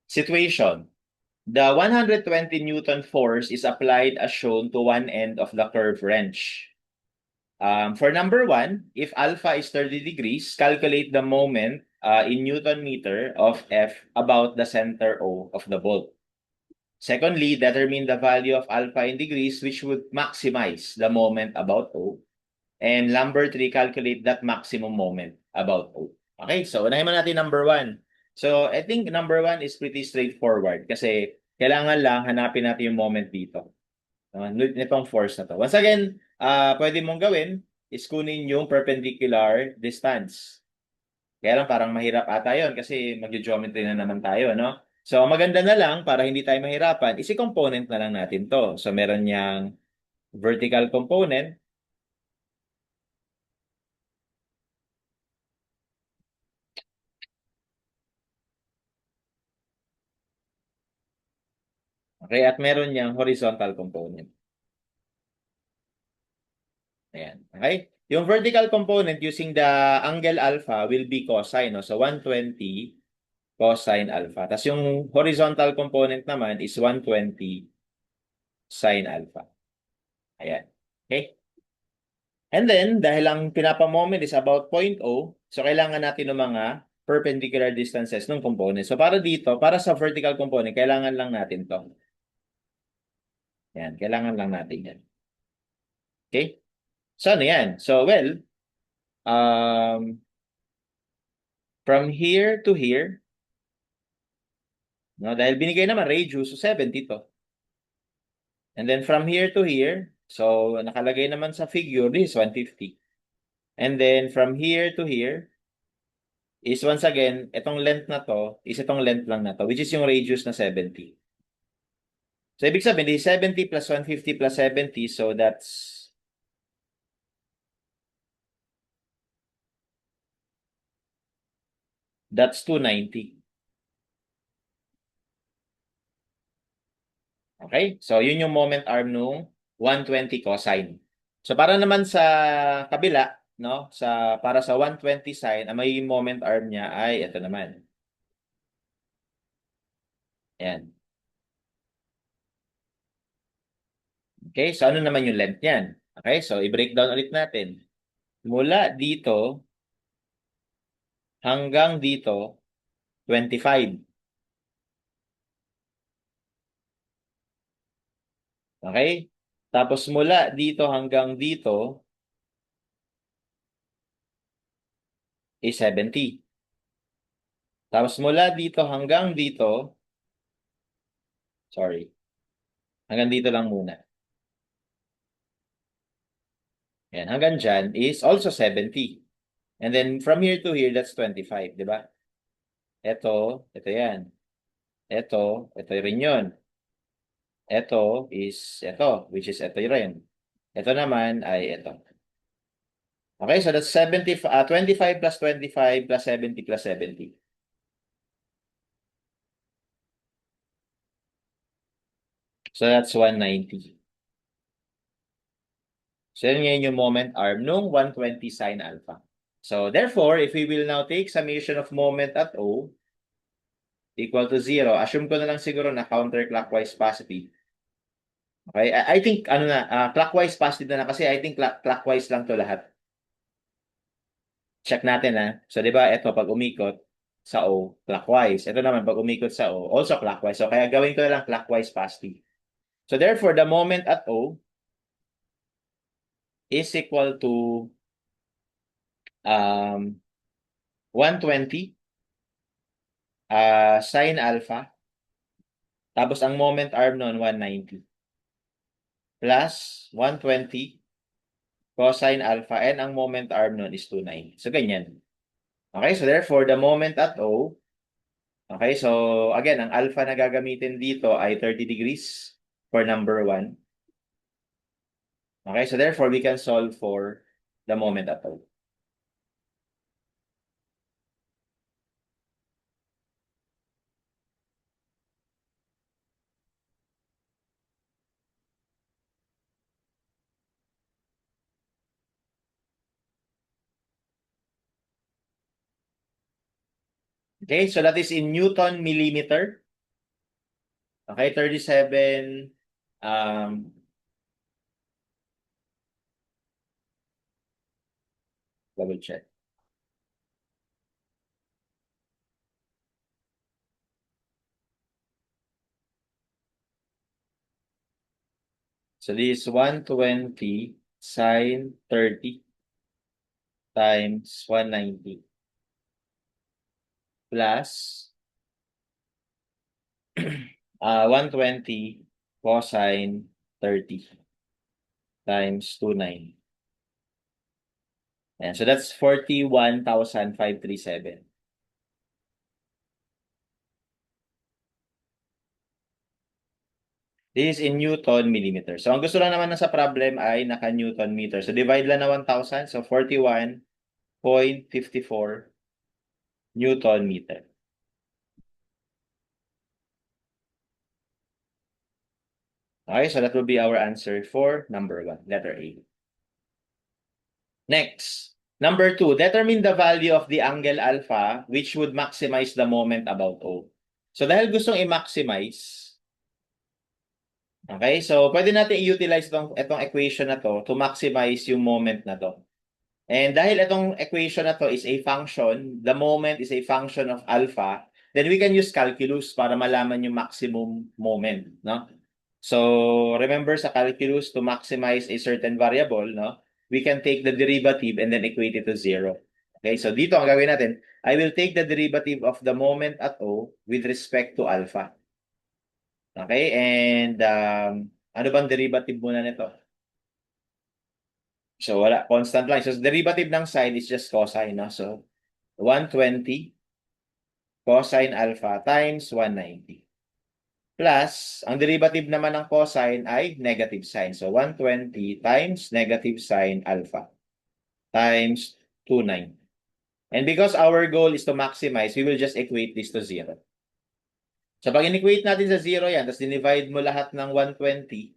Situation. The 120 Newton force is applied as shown to one end of the curved wrench. For number one, if alpha is 30 degrees, calculate the moment in Newton meter of F about the center O of the bolt. Secondly, determine the value of alpha in degrees which would maximize the moment about O. And number three, calculate that maximum moment about O. Okay, so unahin mo natin number one. So I think number one is pretty straightforward kasi kailangan lang hanapin natin yung moment dito. Nitong force na to. Once again, pwede mong gawin is kunin yung perpendicular distance. Kaya lang parang mahirap ata yun kasi mag-geometry na naman tayo, no? So maganda na lang para hindi tayo mahirapan, isi-component na lang natin to. So meron niyang vertical component. Okay, at meron niyang horizontal component. Ayan. Okay? Yung vertical component using the angle alpha will be cosine. No? So 120 cosine alpha. Tapos yung horizontal component naman is 120 sine alpha. Ayan. Okay? And then, dahil ang pinapamoment is about 0.0, so kailangan natin ng mga perpendicular distances ng component. So para dito, para sa vertical component, kailangan lang natin to. Yan, kailangan lang natin yan. Okay? So ano yan? So well, um, from here to here, no, dahil binigay naman radius, so 70 to. And then from here to here, so nakalagay naman sa figure, this is 150. And then from here to here, is once again, itong length na to, is itong length lang na to, which is yung radius na 70. So, ibig sabihin, di 70 plus 150 plus 70, so that's 290. Okay? So, yun yung moment arm nung 120 cosine. So, para naman sa kabila, no? Para sa 120 sine, ang magiging moment arm niya ay ito naman. Ayan. Okay? So, ano naman yung length niyan? Okay? So, i-breakdown ulit natin. Mula dito hanggang dito, 25. Okay? Tapos mula dito hanggang dito is 70. Tapos mula dito hanggang dito, sorry, hanggang dito lang muna. Yan, hanggang dyan is also 70. And then from here to here, that's 25, di ba? Ito yan. Ito rin yun. Ito, which is ito rin. Ito naman ay ito. Okay, so that's 25 plus 25 plus 70 plus 70. So that's 190. So yun ngayon yung moment arm nung 120 sine alpha. So therefore, if we will now take summation of moment at O equal to 0, assume ko na lang siguro na counterclockwise positive. Okay, I think ano na, clockwise positive na kasi I think clockwise lang to lahat. Check natin na. So 'di ba, ito pag umikot sa O, clockwise. Ito naman pag umikot sa O, also clockwise. So kaya gawin ko na lang clockwise positive. So therefore, the moment at O is equal to 120 sine alpha. Tapos ang moment arm nun 190 plus 120 cosine alpha and ang moment arm nun is 290. So ganyan. Okay, so therefore the moment at O, okay, so again, ang alpha na gagamitin dito ay 30 degrees for number 1. Okay, so therefore we can solve for the moment at O. Okay, so that is in Newton millimeter. Okay, 37, double check. So this is 120 sine 30 times 190 plus 120 cosine 30 times 29. Ayan, so that's 41,537. This is in Newton millimeter. So ang gusto lang naman na sa problem ay naka-Newton meter. So divide lang na 1,000. So 41.54 Newton meter. Okay, so that will be our answer for number 1, letter A. Next, number 2, determine the value of the angle alpha which would maximize the moment about O. So dahil gustong i-maximize, okay, so pwede natin i-utilize itong equation na to maximize yung moment na to. And dahil itong equation na to is a function, the moment is a function of alpha, then we can use calculus para malaman yung maximum moment, no? So remember sa calculus, to maximize a certain variable, no? We can take the derivative and then equate it to 0. Okay, so dito ang gawin natin, I will take the derivative of the moment at O with respect to alpha. Okay, and ano bang derivative muna nito? So wala, constant lang. So derivative ng sine is just cosine, no? So 120 cosine alpha times 190. Plus, ang derivative naman ng cosine ay negative sine. So 120 times negative sine alpha times 29. And because our goal is to maximize, we will just equate this to 0. So pag in-equate natin sa 0 yan, tapos dinivide mo lahat ng 120,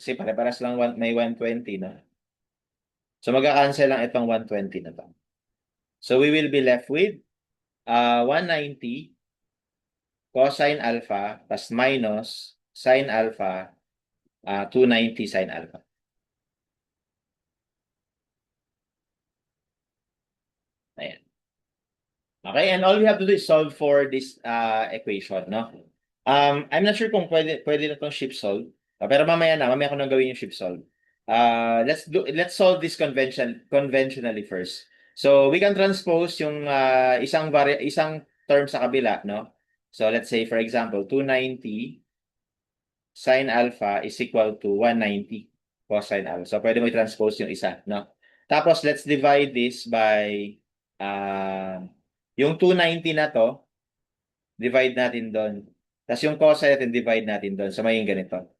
kasi pare-paras lang may 120, no? So magka-cancel lang itong 120 na to. So we will be left with 190 cosine alpha plus minus sine alpha, 290 sine alpha. Ayan. Okay, and all we have to do is solve for this equation, no? I'm not sure kung pwede na tong shift solve. Pero mamaya ko nang gawin yung shift solve. Let's solve this conventionally first. So we can transpose yung isang term sa kabila, no? So let's say for example, 290 sine alpha is equal to 190 cosine alpha. So pwede mo i-transpose yung isa, no? Tapos let's divide this by yung 290 na to, divide natin doon. Tapos yung cosine natin, divide natin doon. So maging ganito.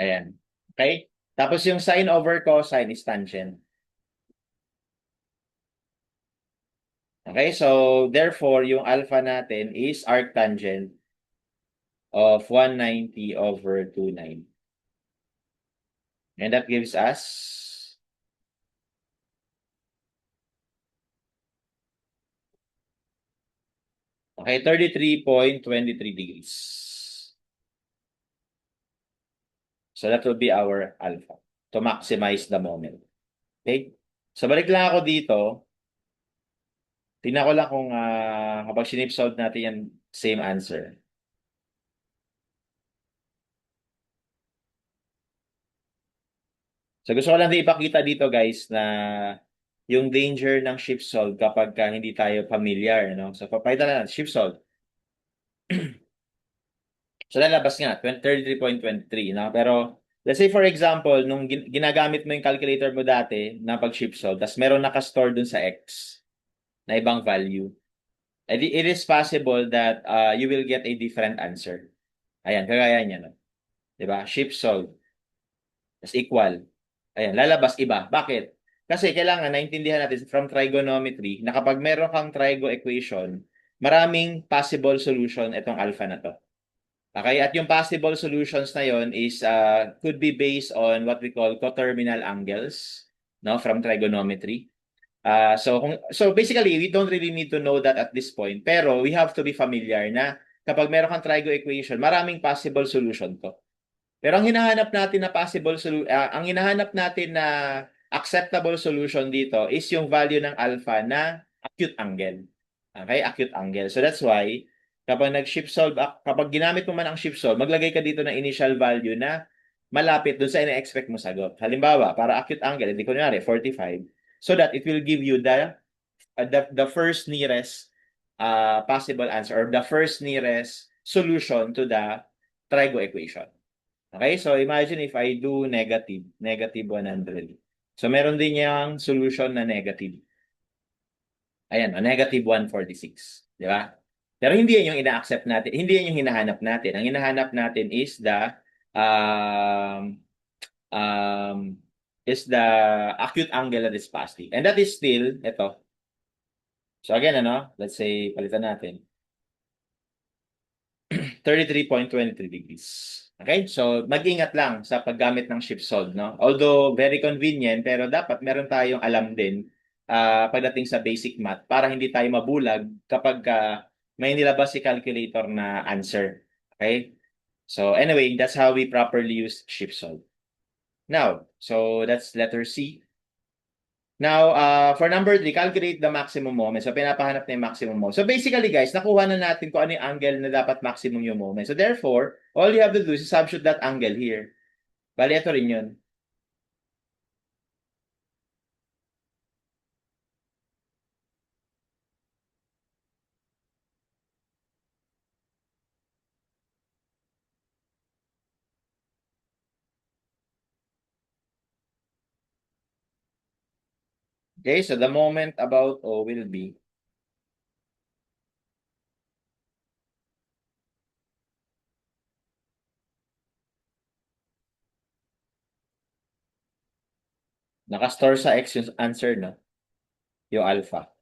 Ayan. Okay? Tapos yung sine over cosine is tangent. Okay? So, therefore, yung alpha natin is arctangent of 190 over 29. And that gives us okay, 33.23 degrees. So that will be our alpha to maximize the moment. Okay? So balik lang ako dito. Tingnan ko lang kung kapag sinip-solve natin yan, same answer. So gusto ko lang din ipakita dito guys na yung danger ng shift solve kapag hindi tayo familiar, no? So papakita na shift solve. So lalabas nga 33.23, no? Pero let's say for example, nung ginagamit mo yung calculator mo dati na pag shift solve, tas meron naka-store dun sa x na ibang value. It is possible that you will get a different answer. Ayan, kagaya niya, no? 'Di ba? Shift solve is equal. Ayan, lalabas iba. Bakit? Kasi kailangan naintindihan natin from trigonometry na kapag meron kang trigo equation, maraming possible solution itong alpha na to. Okay, at yung possible solutions na yon is could be based on what we call coterminal angles, no, from trigonometry. So basically, we don't really need to know that at this point, pero we have to be familiar na kapag meron kang trigo equation, maraming possible solution to. Pero ang hinahanap natin na ang hinahanap natin na acceptable solution dito is yung value ng alpha na acute angle. Okay, acute angle. So that's why kapag nag-shift solve, kapag ginamit mo man ang shift solve, maglagay ka dito ng initial value na malapit dun sa ina-expect mo sagot. Halimbawa, para acute angle, hindi kunyari 45, so that it will give you the first nearest possible answer or the first nearest solution to the trigo equation. Okay, so imagine if I do negative 100. So meron din yung solution na negative. Ayan, negative 146. Di ba? Pero hindi yan yung ina-accept natin. Hindi yan yung hinahanap natin. Ang hinahanap natin um, um, is the acute angle that is positive. And that is still, ito. So again, let's say, palitan natin. 33.23 degrees. Okay? So, mag-ingat lang sa paggamit ng shift solve, no? Although, very convenient, pero dapat meron tayong alam din pagdating sa basic math para hindi tayo mabulag kapag may nilabas si calculator na answer. Okay? So, anyway, that's how we properly use shift solve. Now, so that's letter C. Now, for number 3, calculate the maximum moment. So, pinapahanap na yung maximum moment. So, basically, guys, nakuha na natin kung ano yung angle na dapat maximum yung moment. So, therefore, all you have to do is substitute that angle here. Bali, ito rin yun. Okay, so the moment about O will be nakastore sa X yung answer, no? Yung alpha.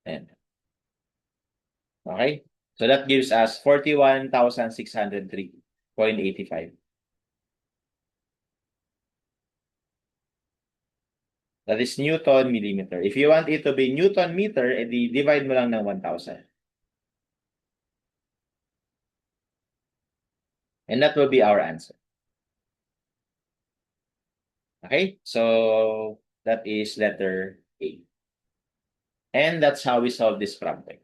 Ayan. Okay? So, that gives us 41,603.85. That is Newton millimeter. If you want it to be Newton meter, edi divide mo lang ng 1,000. And that will be our answer. Okay? So, that is letter A. And that's how we solve this problem.